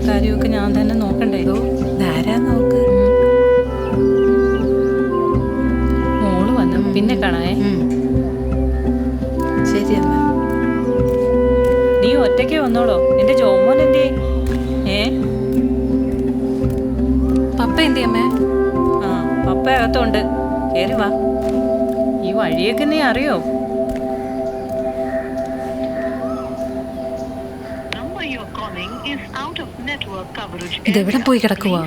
കാര്യമൊക്കെ ഞാൻ തന്നെ നോക്കണ്ടേ? ധാരാ നോക്ക്. മോള് വന്നു പിന്നെ കാണാേ. ശരി എന്നാ. നീ ഒറ്റയ്ക്ക് വന്നോളോ? എന്റെ ജോമോൻ എന്തേ? പപ്പ എന്തേ അമ്മേ? ആ, പപ്പ അകത്തുണ്ട്. കേറി വാ. ഈ വഴിയൊക്കെ നീ അറിയോ? ഇതെവിടെ പോയി കിടക്കുവാ?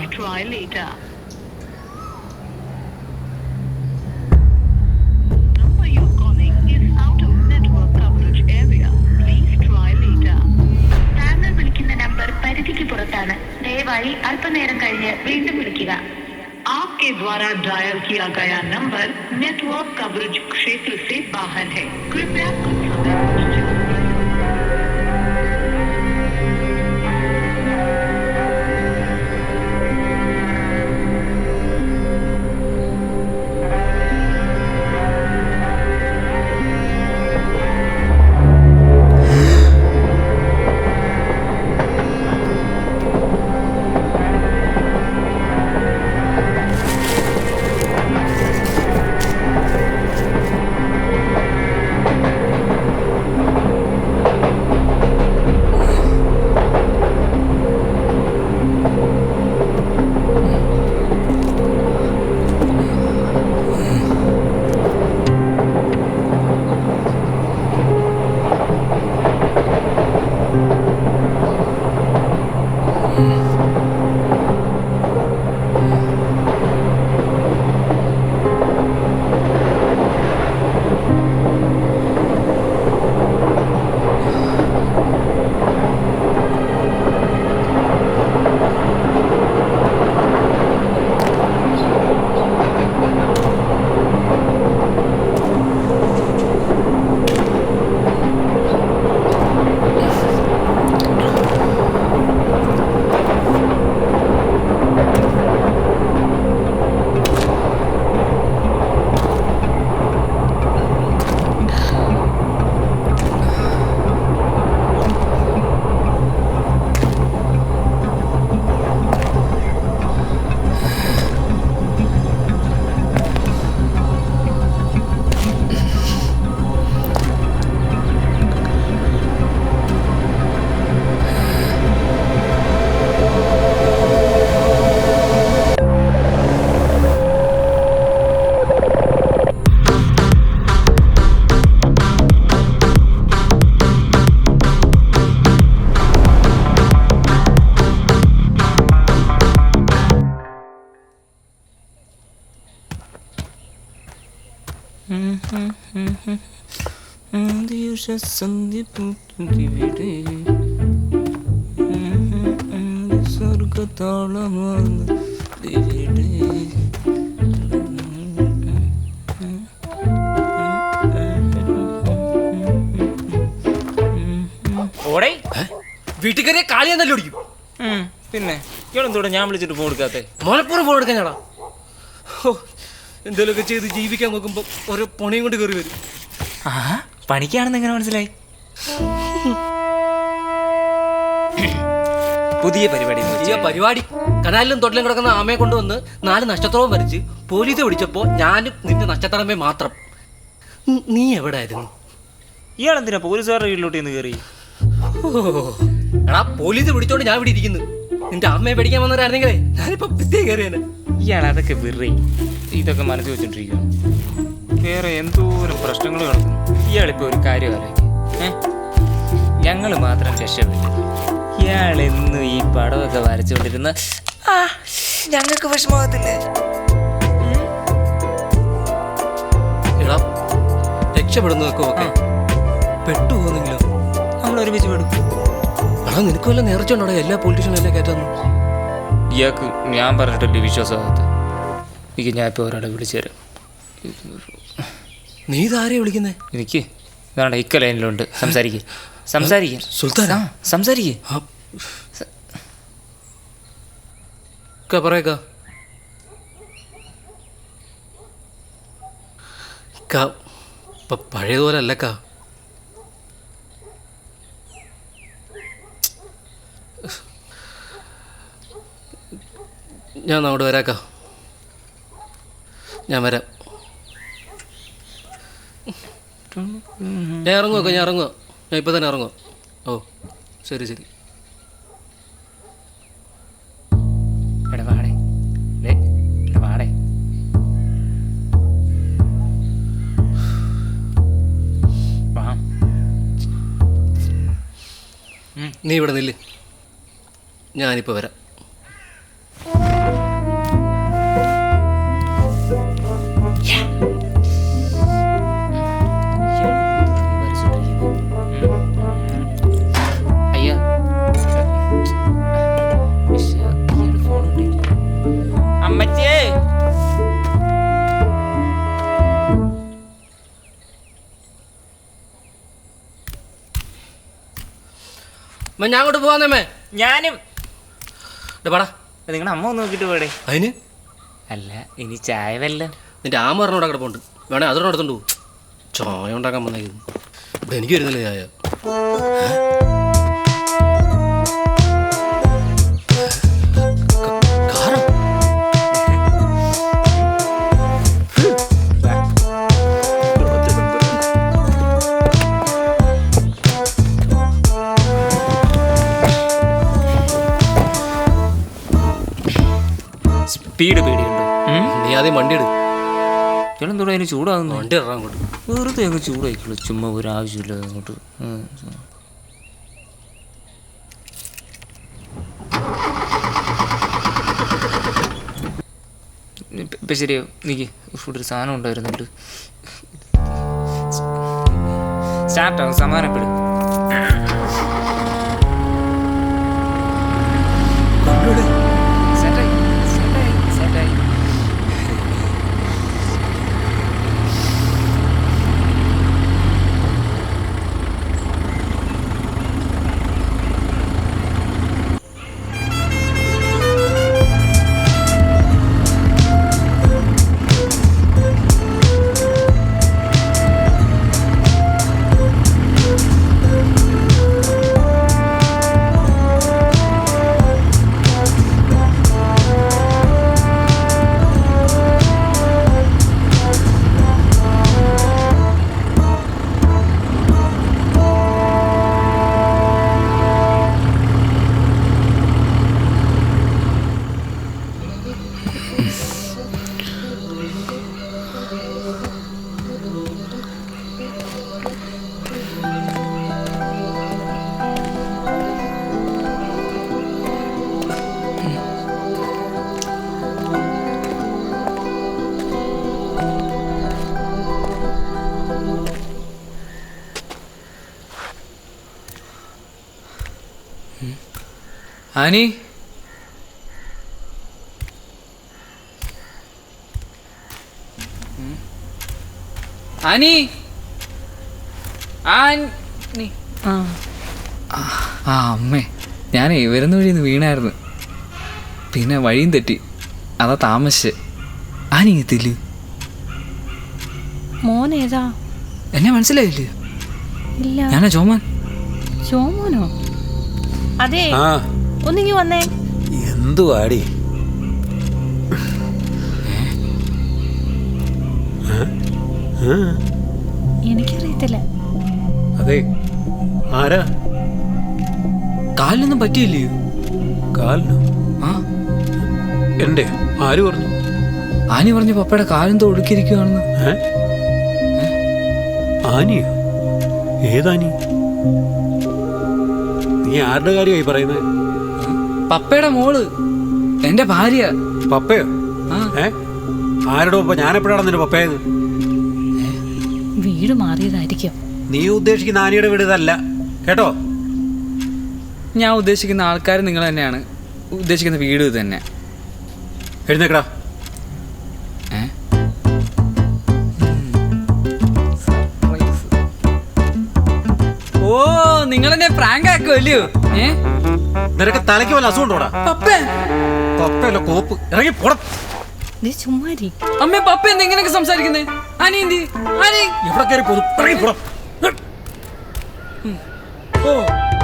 വിളിക്കുന്ന നമ്പർ പരിധിക്ക് പുറത്താണ്. ദയവായി അല്പനേരം കഴിഞ്ഞ് വീണ്ടും വിളിക്കുക. आपके द्वारा डायल किया गया नंबर नेटवर्क कवरेज क्षेत्र से बाहर है. कृपया कुछ समय വീട്ടിൽ കയറിയ കാളിയാന്നല്ലോ ഓടിക്കും. പിന്നെ ഇയാളെന്തോടെ ഞാൻ വിളിച്ചിട്ട് ഫോൺ എടുക്കാത്തെ? മോനപ്പുറം ഫോൺ എടുക്കാൻ ഞാടാ. എന്തെങ്കിലുമൊക്കെ ചെയ്ത് ജീവിക്കാൻ നോക്കുമ്പോ ഓരോ പണിയും കൊണ്ട് കയറി വരും. പണിക്കാണെന്ന് എങ്ങനെ മനസ്സിലായി? പുതിയ പരിപാടി കനാലിലും തൊട്ടിലും കിടക്കുന്ന ആമയെ കൊണ്ടുവന്ന് 4 നക്ഷത്രവും വരച്ച് പോലീസ് വിളിച്ചപ്പോ ഞാനും നിന്റെ നക്ഷത്രമേ മാത്രം. നീ എവിടെ ആയിരുന്നു? ഇയാളെന്തിനാ പോലീസുകാരുടെ വീട്ടിലോട്ട് ഇന്ന് കയറി? എടാ, പോലീസ് വിളിച്ചോണ്ട് ഞാൻ ഇവിടെ ഇരിക്കുന്നു. നിന്റെ അമ്മയെ പഠിക്കാൻ വന്നവരായിരുന്നെങ്കിലേ ഞാനിപ്പോ ഭിത്തിയെ കയറിയാണ്. ഇയാൾ അതൊക്കെ വെറി ഇതൊക്കെ മനസ്സിൽ വെച്ചോണ്ടിരിക്കുക. വേറെ എന്തോരം പ്രശ്നങ്ങൾ കിടക്കുന്നു. ഇയാളിപ്പോ ഒരു കാര്യം ആലോചിക്കും. ഞങ്ങൾ മാത്രം രക്ഷപ്പെട്ടു. ഇയാൾ എന്നും ഈ പടമൊക്കെ വരച്ചുകൊണ്ടിരുന്ന ഞങ്ങൾക്ക് വിഷമമാകത്തില്ലേ? എടാ, രക്ഷപ്പെടുന്നതൊക്കെ ഓക്കെ, പെട്ടുപോകുന്നെങ്കിലും നമ്മൾ ഒരുമിച്ച് പെടും. എടാ, നിനക്ക് വല്ല നേർച്ചയുണ്ടോടാ എല്ലാ പൊളിറ്റീഷ്യനും എല്ലാം കയറ്റുന്നു? ഇയാൾക്ക് ഞാൻ പറഞ്ഞിട്ടല്ലേ വിശ്വാസമാകത്ത്? എനിക്ക് ഞാൻ ഇപ്പോൾ ഒരാളെ വിളിച്ചു തരാം. നീ ഇതാരെയാ വിളിക്കുന്നേ? എനിക്ക് വേണ്ട, ഇക്ക ലൈനിലുണ്ട്. സംസാരിക്കുക സുൽത്താൻ സംസാരിക്കുക. പറയക്ക പഴയതുപോലെ അല്ലക്ക. ഞാൻ അങ്ങോട്ട് വരാക്ക. ഞാൻ വരാം. ഞാൻ ഇറങ്ങുമോ? ഞാൻ ഇപ്പം തന്നെ ഇറങ്ങുമോ? ഓ ശരി. എടവാടേ നീ ഇവിടെ നില്ല്, ഞാനിപ്പോൾ വരാം. അമ്മച്ചേ, ഞാൻ അങ്ങോട്ട് പോവാന്നമ്മേ. ഞാനും പാടാ. നിങ്ങളുടെ അമ്മ ഒന്ന് നോക്കിയിട്ട് പോടെ. അതിന് അല്ല, ഇനി ചായ വല്ല നിന്റെ ആമ പറഞ്ഞോടെ കിടപ്പുണ്ട്, വേണേ അതോടെ എടുത്തോണ്ട് പോകും. ചായ ഉണ്ടാക്കാൻ വന്നേക്കുന്നു. എനിക്ക് വരുന്നില്ല ചായ. സ്പീഡ് പേടിയുണ്ടോ? നീ ആദ്യം വണ്ടി എടുക്കും. ഇളന്തോടെ അതിന് ചൂടാകുന്നു. വണ്ടി ഇറങ്ങാൻ അങ്ങോട്ട്. വെറുതെ അങ്ങ് ചൂടായിക്കുള്ളൂ, ചുമ്മാ ഒരു ആവശ്യമില്ല അങ്ങോട്ട്. ഇപ്പം ശരിയോ? നീക്ക് ഇവിടെ ഒരു സാധനം ഉണ്ടായിരുന്നുണ്ട്. സ്റ്റാർട്ടാവും, സമാനപ്പെടും. ആനി, ആനി, ആനി. അമ്മേ, ഞാൻ വരുന്ന വഴിന്ന് വീണായിരുന്നു, പിന്നെ വഴിയും തെറ്റി, അതാ താമസിച്ച്. ആനി എത്തില്ല. മോനേതാ? എന്നെ മനസ്സിലായില്ലേ? ഇല്ല. ഞാനാ ജോമാൻ. ജോമോനോ? അതെ, ഒന്നിങ്ങി വന്നേ. എന്തുവാടി? എനിക്കറിയത്തില്ല. അതെ, ആരാ? കാലിനൊന്നും പറ്റിയില്ലയോ? കാലിനോ? ആ, എന്റെ ആര് പറഞ്ഞു? ആനി പറഞ്ഞു പപ്പയുടെ കാലെന്തോ ഒടുക്കിയിരിക്കുവാണെന്ന്. ആനിയോ? ഏതാനി? നീ ആരുടെ കാര്യമായി പറയുന്നത്? പപ്പയുടെ മോള്, എന്റെ ഭാര്യ. പപ്പയോ? ആരുടെ പപ്പ? ഞാൻ എപ്പോഴാണ് നിന്റെ പപ്പയത്? വീട് മാറിയതായിരിക്കും. നീ ഉദ്ദേശിക്കുന്ന ആനിയുടെ വീട് ഇതല്ല കേട്ടോ. ഞാൻ ഉദ്ദേശിക്കുന്ന ആൾക്കാർ നിങ്ങൾ തന്നെയാണ്, ഉദ്ദേശിക്കുന്ന വീട് ഇത് തന്നെ. എഴുന്നേക്കടാ. നിങ്ങളെന്നെ പ്രാങ്ക് ആക്കുമല്ലയോ? നിനക്ക് തലയ്ക്ക് വല്ല അസുഖമുണ്ടോടാ? പപ്പേ പപ്പയല്ല കോപ്പ്. ഇറങ്ങി പോടാ. ചുമ്മാരി. അമ്മ പപ്പ എന്താ ഇങ്ങനെയൊക്കെ സംസാരിക്കുന്നേ? അനി എന്തി? അനി എവിടെ കയറി പോകും? ഇറങ്ങി പോടാ. ഓ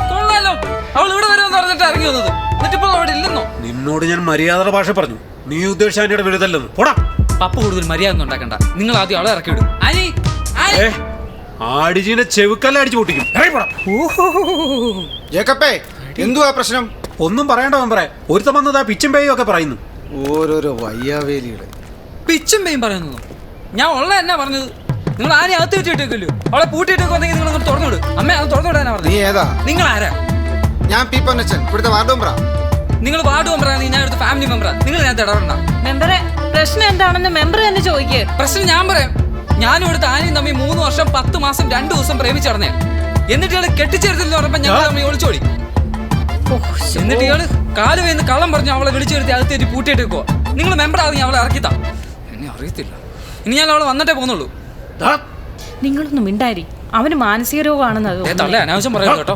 കൊള്ളാലോ, അവൾ ഇവിടെ വരുമെന്ന് പറഞ്ഞിട്ട് ഇറങ്ങി വന്നത്. എന്നിട്ടിപ്പോ അവിടെ ഇല്ലെന്നോ? നിന്നോട് ഞാൻ മര്യാദയുടെ ഭാഷ പറഞ്ഞു. നീ ഉദ്ദേശിച്ച ആന്റിയുടെ വിരുദ്ധല്ലെന്ന്. പോടാ. പപ്പ കൂടുതൽ മര്യാദ ഒന്നും ഉണ്ടാക്കണ്ട. നിങ്ങൾ ആദ്യം അവളെ ഇറക്കി വിടും. അനി ഏ ആടിജീനെ ചെവുക്കല്ല അടിച്ചു പൊട്ടിക്കും. ഇറങ്ങി പോടാ. ജേക്കപ്പേ, എന്തുവാ പ്രശ്നം? ഒന്നും പറയണ്ട മെമ്പറെ. ഒരുത്തം വന്നതാ പിച്ചും പേയും ഒക്കെ പറയുന്നു. ഓരോരോ വയ്യാവേലിയുടെ. പിച്ചും പേയും പറയുന്നു. ഞാൻ ഉള്ള എന്നാ പറഞ്ഞത്? നിങ്ങൾ ആരെയും അകത്ത് വെച്ചിട്ടേക്കല്ലോ. അവളെ പൂട്ടിയിട്ടേക്ക് വന്നെങ്കിൽ നിങ്ങൾ അങ്ങോട്ട് തുറന്നു വിടും. അമ്മ അത് തുറന്നു വിടാനാ നീ പറഞ്ഞത്. ഏതാ? നിങ്ങൾ ആരാ? ഞാൻ പി പൊന്നച്ചൻ, ഇവിടുത്തെ വാർഡ് മെമ്പറാ. നിങ്ങൾ വാർഡ് മെമ്പറാണ്, ഞാൻ ഇവിടുത്തെ ഫാമിലി മെമ്പറാ. നിങ്ങൾ ഞാൻ ഇടപെടണ്ട. മെമ്പറെ, പ്രശ്നം എന്താണെന്ന് മെമ്പർ തന്നെ ചോദിക്കേ. പ്രശ്നം ഞാൻ പറയാം. ഞാനും ഇവിടുത്തെ ആനയും തമ്മിൽ 3 വർഷം 10 മാസം 2 ദിവസം പ്രേമിച്ചടന്നേ. എന്നിട്ട് ഇയാള് കെട്ടിച്ചേർത്തില്ലെന്ന് പറഞ്ഞപ്പോ ഞങ്ങൾ തമ്മിൽ ഒളിച്ചോടി. എന്നിട്ട് ഇയാള് കാല് വേന്ന് കള്ളം പറഞ്ഞ് അവളെ വിളിച്ചു വരുത്തി അകത്തേറ്റ് പൂട്ടിയിട്ടേക്കോ. നിങ്ങൾ മെമ്പറാകും അവളെ ഇറക്കിത്താ. എന്നെ അറിയത്തില്ല. ഇനി ഞാൻ അവളെ വന്നിട്ടേ പോകുന്നുള്ളൂ. നിങ്ങളൊന്നും മിണ്ടാരി. അവന് മാനസിക രോഗമാണെന്ന് അത് തള്ളേ അനാവശ്യം പറയാം കേട്ടോ.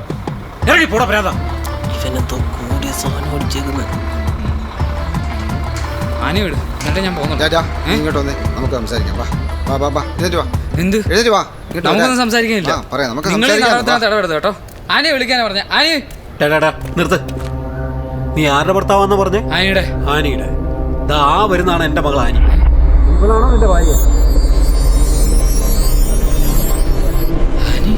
ഇറങ്ങി പോടാ പ്രാത. ആന വിട്, എന്നിട്ട് ഞാൻ പോകുന്നുള്ളൂ. രാജാ, നീ ഇങ്ങോട്ട് വന്നേ, നമുക്ക് സംസാരിക്കാം. വാ വാ വാ വാ, എഴുന്നേറ്റ് വാ. എന്ത്? എഴുന്നേറ്റ് വാ. ഇങ്ങോട്ട് നമുക്കൊന്നും വരാം. സംസാരിക്കാനില്ല. ആ, പറയാം, നമുക്ക് നിങ്ങൾ സംസാരിക്കാം. ഇടപെടുന്നത് കേട്ടോ. ആനയെ വിളിക്കാനാ പറഞ്ഞ. ആനയെ നിർത്ത്. നീ ആരുടെ ഭർത്താവാന്ന് പറഞ്ഞേ? ആനയുടെ. ആനിയുടെ. ദാ വരുന്നതാണ് എന്റെ മകൾ ആനി. ഇവളാണോ നിന്റെ ഭാര്യ? ആനി